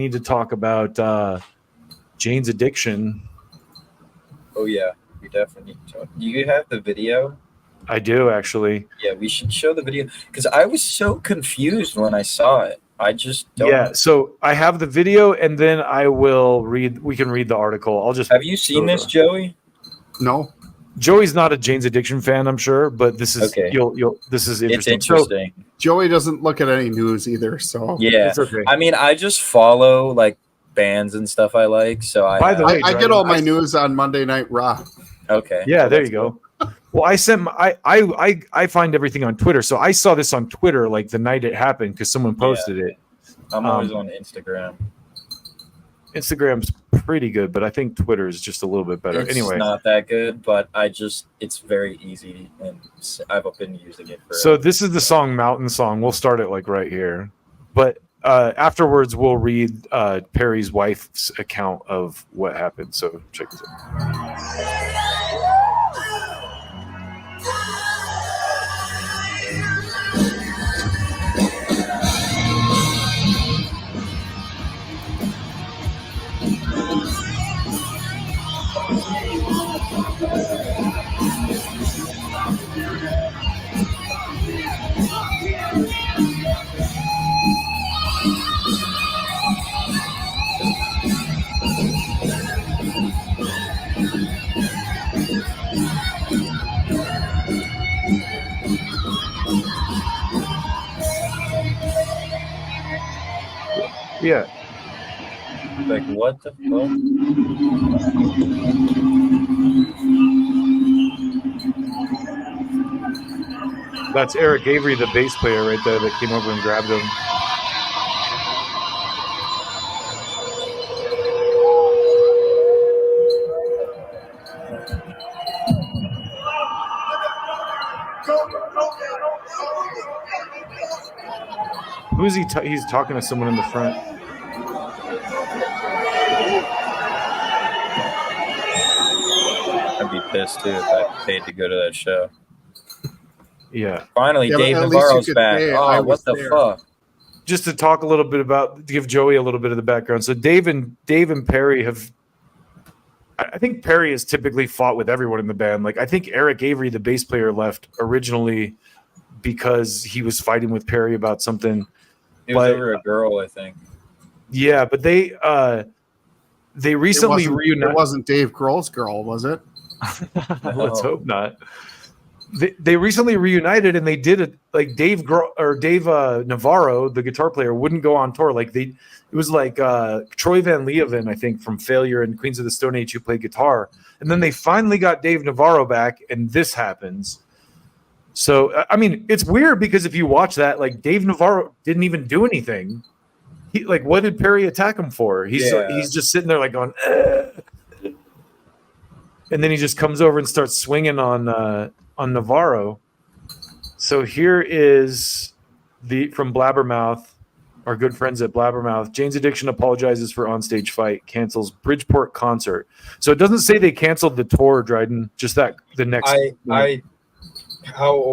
need to talk about Jane's addiction. Oh yeah, we definitely need to talk. Do you have the video? I do, actually. Yeah, we should show the video because I was so confused when I saw it. I just don't. Yeah, so I have the video, and then I will read. We can read the article. I'll just. Have you seen this, Joey? No. Joey's not a Jane's Addiction fan, I'm sure, but this is Okay. This is interesting. It's interesting. So, Joey doesn't look at any news either, so Yeah, it's okay. I mean, I just follow like bands and stuff I like. So By the way, I get all my news on Monday Night Raw. Okay. Yeah, so there that's you go. Well, I find everything on Twitter, so I saw this on Twitter like the night it happened because someone posted it. I'm always on Instagram. Instagram's pretty good, but I think Twitter is just a little bit better. It's Anyway, not that good, but it's very easy, and I've been using it for. So this is the song Mountain Song. We'll start it like right here, but afterwards we'll read Perry's wife's account of what happened. So check this out. Yeah. Like, what the fuck? That's Eric Avery, the bass player right there that came over and grabbed him. Who's he? He's talking to someone in the front. I'd be pissed too if I paid to go to that show. Yeah. Finally, Yeah, Dave but at least Navarro's you could back. say, Oh, "I what was the there." fuck? Just to talk a little bit about, to give Joey a little bit of the background. So Dave and Perry have, I think Perry has typically fought with everyone in the band. Like I think Eric Avery, the bass player, left originally because he was fighting with Perry about something. It was over a girl, I think. Yeah, but they recently reunited. It wasn't Dave Grohl's girl, was it? Let's hope not. They recently reunited, and they did it like Dave Navarro, the guitar player, wouldn't go on tour. Like it was like Troy Van Leeuwen, I think, from Failure and Queens of the Stone Age, who played guitar, and then they finally got Dave Navarro back, and this happens. So I mean, it's weird because if you watch that, like Dave Navarro didn't even do anything. He like, what did Perry attack him for? He's just sitting there like going, and then he just comes over and starts swinging on Navarro. So here is from Blabbermouth, our good friends at Blabbermouth. Jane's Addiction apologizes for onstage fight, cancels Bridgeport concert. So it doesn't say they canceled the tour, Dryden. Just that the next.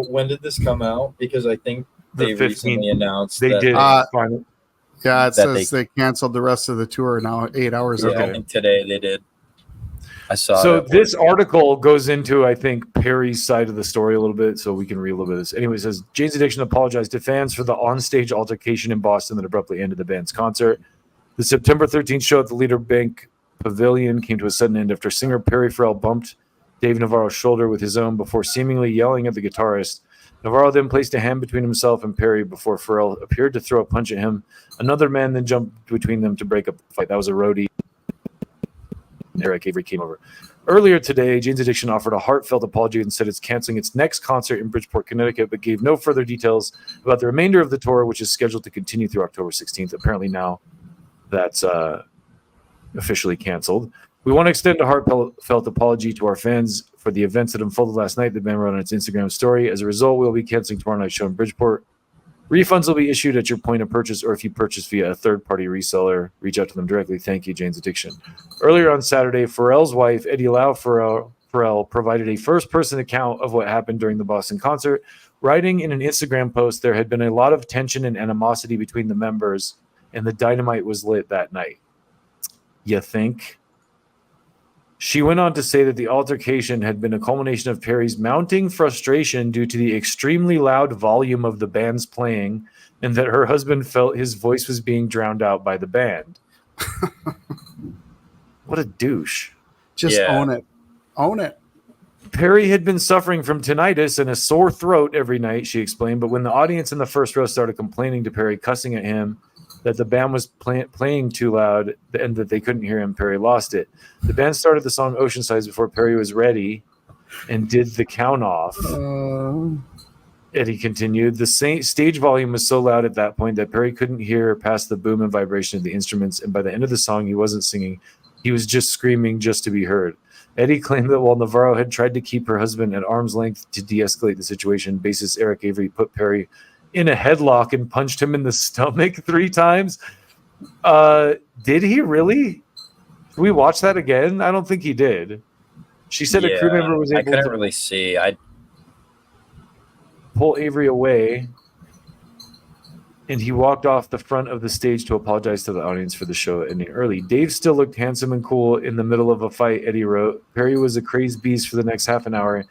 When did this come out? Because I think they The 15th. recently announced They that did. Yeah, it That says they canceled the rest of the tour now 8 hours Yeah, ago. I think today they did. I saw. So that this one. article goes into, I think, Perry's side of the story a little bit, so we can read a little bit of this. Anyway, it says, Jane's Addiction apologized to fans for the onstage altercation in Boston that abruptly ended the band's concert. The September 13th show at the Leader Bank Pavilion came to a sudden end after singer Perry Ferrell bumped Dave Navarro's shoulder with his own before seemingly yelling at the guitarist. Navarro then placed a hand between himself and Perry before Ferrell appeared to throw a punch at him. Another man then jumped between them to break up the fight. That was a roadie. Eric Avery came over. Earlier today, Jane's Addiction offered a heartfelt apology and said it's canceling its next concert in Bridgeport, Connecticut, but gave no further details about the remainder of the tour, which is scheduled to continue through October 16th. Apparently now that's officially canceled. We want to extend a heartfelt apology to our fans for the events that unfolded last night. The band wrote on its Instagram story. As a result, we'll be canceling tomorrow night's show in Bridgeport. Refunds will be issued at your point of purchase, or if you purchase via a third-party reseller, reach out to them directly. Thank you, Jane's Addiction. Earlier on Saturday, Ferrell's wife, Eddie Lau Ferrell, provided a first-person account of what happened during the Boston concert, writing in an Instagram post, there had been a lot of tension and animosity between the members, and the dynamite was lit that night. You think? She went on to say that the altercation had been a culmination of Perry's mounting frustration due to the extremely loud volume of the band's playing, and that her husband felt his voice was being drowned out by the band. What a douche. Just own it. Own it. Perry had been suffering from tinnitus and a sore throat every night, she explained, but when the audience in the first row started complaining to Perry, cussing at him, that the band was playing too loud and that they couldn't hear him, Perry lost it. The band started the song Oceansides before Perry was ready and did the count off. Eddie continued, the stage volume was so loud at that point that Perry couldn't hear past the boom and vibration of the instruments, and by the end of the song, he wasn't singing. He was just screaming just to be heard. Eddie claimed that while Navarro had tried to keep her husband at arm's length to de-escalate the situation, bassist Eric Avery put Perry in a headlock and punched him in the stomach 3 times. Did he really? Did we watch that again? I don't think he did. She said a crew member was able to really see. I pull Avery away, and he walked off the front of the stage to apologize to the audience for the show ending early. Dave still looked handsome and cool in the middle of a fight, Eddie wrote. Perry was a crazed beast for the next half an hour.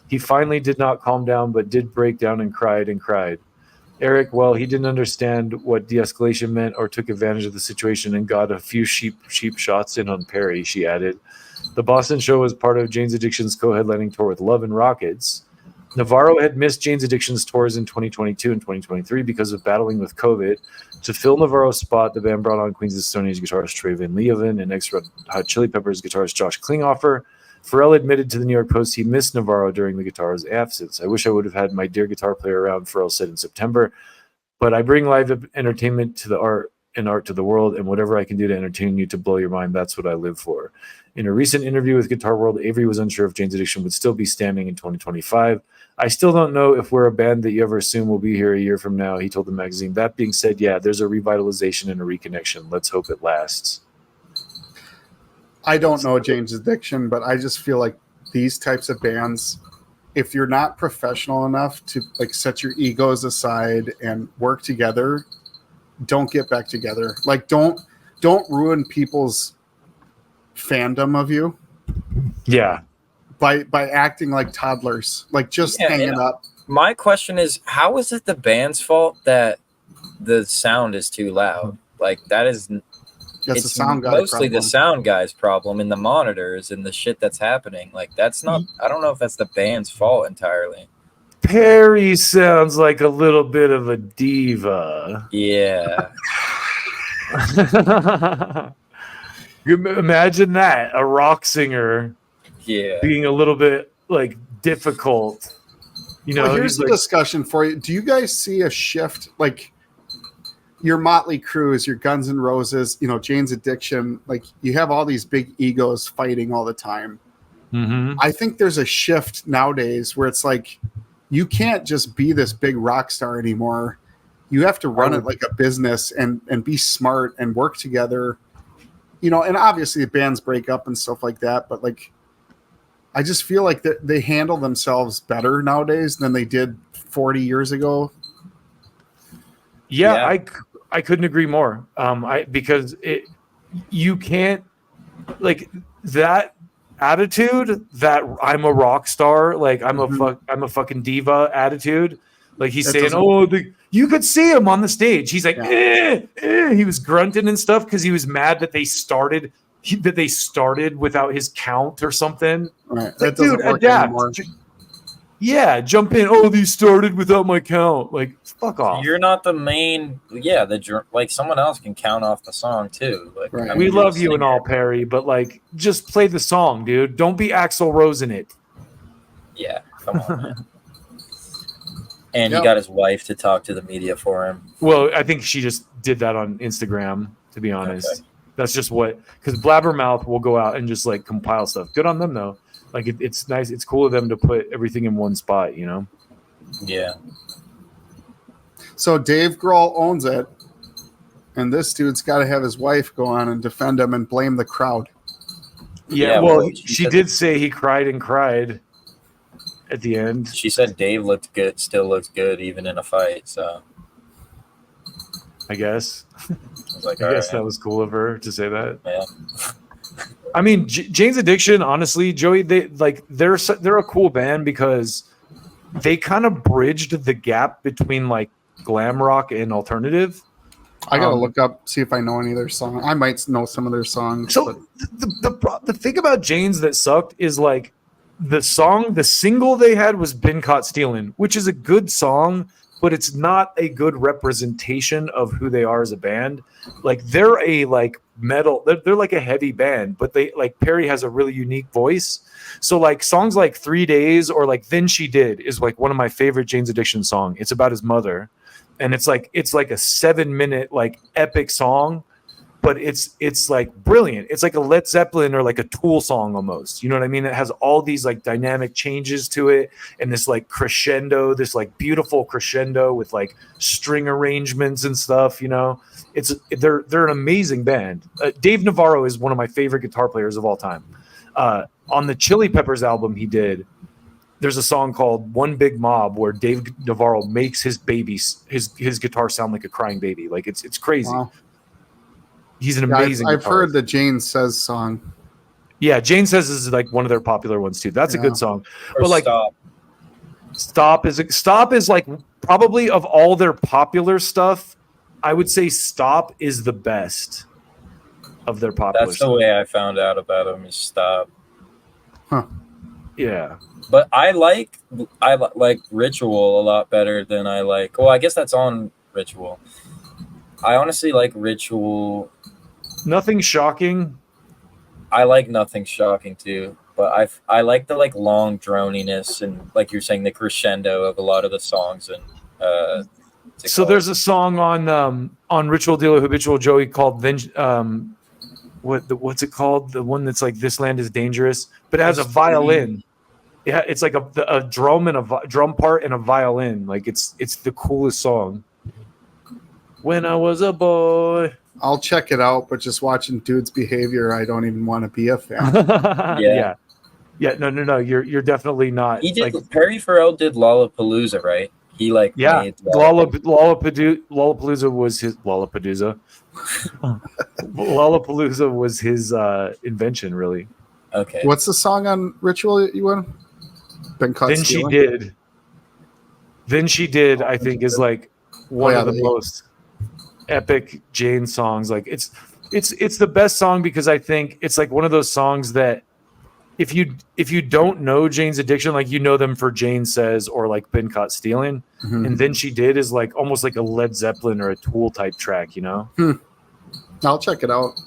He finally did not calm down, but did break down and cried and cried. Eric, well, he didn't understand what de-escalation meant or took advantage of the situation and got a few cheap shots in on Perry, she added. The Boston show was part of Jane's Addiction's co-headlining tour with Love and Rockets. Navarro had missed Jane's Addiction's tours in 2022 and 2023 because of battling with COVID. To fill Navarro's spot, the band brought on Queens of the Stone Age guitarist Trey Van Leeuwen and ex-Red Hot Chili Peppers guitarist Josh Klinghoffer. Ferrell admitted to the New York Post he missed Navarro during the guitar's absence. I wish I would have had my dear guitar player around, Ferrell said in September, but I bring live entertainment to the art and art to the world, and whatever I can do to entertain you to blow your mind, that's what I live for. In a recent interview with Guitar World, Avery was unsure if Jane's Addiction would still be standing in 2025. I still don't know if we're a band that you ever assume will be here a year from now, he told the magazine. That being said, yeah, there's a revitalization and a reconnection. Let's hope it lasts. I don't know Jane's Addiction, but I just feel like these types of bands, if you're not professional enough to like set your egos aside and work together, don't get back together. Like don't ruin people's fandom of you. Yeah. By acting like toddlers, like just hanging up. My question is, how is it the band's fault that the sound is too loud? Like that's the sound guy mostly problem. The sound guy's problem and the monitors and the shit that's happening. Like that's not. I don't know if that's the band's fault entirely. Perry sounds like a little bit of a diva. Yeah. Imagine that, a rock singer. Yeah, being a little bit like difficult, you know. Well, here's the discussion for you. Do you guys see a shift, like your Motley Crue, your Guns N' Roses, you know, Jane's Addiction? Like you have all these big egos fighting all the time. Mm-hmm. I think there's a shift nowadays where it's like you can't just be this big rock star anymore. You have to run it like a business and be smart and work together. You know, and obviously the bands break up and stuff like that, but like. I just feel like they handle themselves better nowadays than they did 40 years ago. Yeah. I couldn't agree more. Because you can't like that attitude that I'm a rock star, like I'm a fucking diva attitude. Like he's saying, you could see him on the stage. He's like, he was grunting and stuff because he was mad that they started without his count or something. Right. That doesn't work anymore. Yeah, jump in. Oh, they started without my count. Like, fuck off. You're not the main. Yeah, like someone else can count off the song too. Like, right. We love you and all, Perry, but like, just play the song, dude. Don't be Axl Rose in it. Yeah, come on, man. And he got his wife to talk to the media for him. Well, I think she just did that on Instagram, to be honest. Okay. That's just because Blabbermouth will go out and just like compile stuff. Good on them though. Like it's nice. It's cool of them to put everything in one spot, you know? Yeah. So Dave Grohl owns it. And this dude's got to have his wife go on and defend him and blame the crowd. Yeah, well, she did say he cried and cried at the end. She said Dave looked good, still looks good even in a fight, so. I guess. I was like, I guess all that right, was cool of her to say that. yeah. I mean, Jane's Addiction, honestly, Joey, they're a cool band because they kind of bridged the gap between like glam rock and alternative. I gotta look up, see if I know any of their songs. I might know some of their songs. So the thing about Jane's that sucked is like the single they had was "Been Caught Stealing," which is a good song, but it's not a good representation of who they are as a band. Like they're a like metal, they're like a heavy band, but they like Perry has a really unique voice. So like songs like 3 Days or like Then She Did is like one of my favorite Jane's Addiction song. It's about his mother. And it's like a 7-minute like epic song, but it's like brilliant. It's like a Led Zeppelin or like a Tool song almost. You know what I mean? It has all these like dynamic changes to it and this like crescendo, this like beautiful crescendo with like string arrangements and stuff, you know. They're an amazing band. Dave Navarro is one of my favorite guitar players of all time. On the Chili Peppers album he did, there's a song called One Big Mob where Dave Navarro makes his guitar sound like a crying baby. Like it's crazy. Wow. He's an amazing I've guitarist. heard the Jane Says song. Yeah, Jane Says is like one of their popular ones too. That's a good song. Or But like Stop is like probably of all their popular stuff, I would say Stop is the best of their popular That's the stuff. way I found out about them is Stop. Huh. Yeah. But I like Ritual a lot better than I like. Well, I guess that's on Ritual. I honestly like Ritual. Nothing Shocking. I like Nothing Shocking too, but I like the like long droniness and like you're saying the crescendo of a lot of the songs and So there's a song on Ritual Dealer Habitual Joey called what's it called? The one that's like This Land is Dangerous, but it has a violin. Yeah, it's like a drum and a drum part and a violin. Like it's the coolest song. When I was a boy. I'll check it out, but just watching dude's behavior, I don't even want to be a fan. Yeah. No. You're definitely not. He did. Like, Perry Farrell did Lollapalooza, right? He like made Lollapalooza was his Lollapalooza. Lollapalooza was his invention, really. Okay. What's the song on Ritual you want? Been Caught Then Stealing? She Did. Then She Did, I think, is like one of the most epic Jane songs. Like it's the best song because I think it's like one of those songs that if you don't know Jane's Addiction, like you know them for Jane Says or like Been Caught Stealing, and Then She Did is like almost like a Led Zeppelin or a Tool type track, you know? I'll check it out.